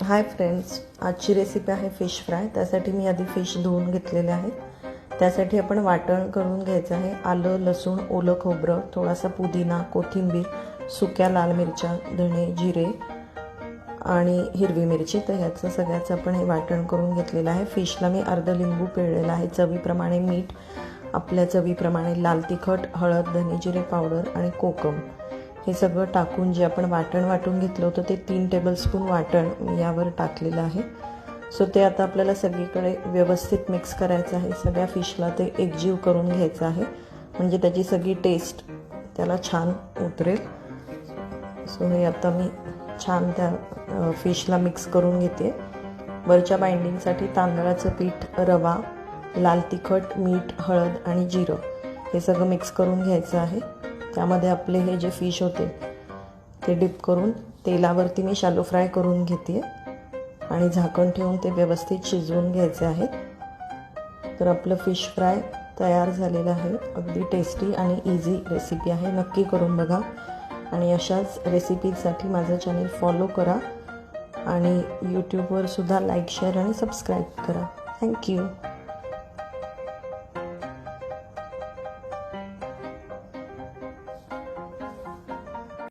Hi friends, आजची recipe आहे fish fry. त्यासाठी मी आधी फिश धुवून घेतलेले आहे। त्यासाठी आपण वाटण करून घ्यायचं आहे। आलं, लसूण, ओलं खोबरं, थोडासा पुदिना, कोथिंबीर, सुक्या लाल मिरच्या, धणे, जिरे आणि हिरवी मिरची। तर ह्याचं सगळ्याचं आपण हे वाटण करून घेतलेलं आहे। फिशला मी अर्ध लिंबू पिळलेला आहे। चवीप्रमाणे मीठ, आपल्या चवीप्रमाणे लाल तिखट, हळद, धणे जिरे पावडर आणि कोकम हे सगळं टाकून जे आपण वाटण वाटून घेतलं होतं ते 3 टेबलस्पून वाटण यावर टाकलेलं आहे। सो ते आता आपल्याला सगळीकडे व्यवस्थित मिक्स करायचं आहे। सगळ्या फिशला ते एकजीव करून घ्यायचं आहे, म्हणजे त्याची सगळी टेस्ट त्याला छान उतरेल। सो हे आता मी छान त्या फिशला मिक्स करून घेते। वरच्या बाइंडिंगसाठी तांदळाचं पीठ, रवा, लाल तिखट, मीठ, हळद आणि जिरं हे सगळं मिक्स करून घ्यायचं आहे। त्यामध्ये आपले हे जे फिश होते ते डिप करून तेलावरती मी शॅलो फ्राय करून घेते आणि झाकण ठेवून ते व्यवस्थित शिजवून घ्यायचे आहे। तर आपलं फिश फ्राय तयार झालेलं आहे। अगदी टेस्टी आणि इझी रेसिपी आहे, नक्की करून बघा। आणि अशाच रेसिपीसाठी माझं चॅनल फॉलो करा आणि यूट्यूबवर सुद्धा लाईक, शेअर आणि सबस्क्राईब करा। थँक्यू।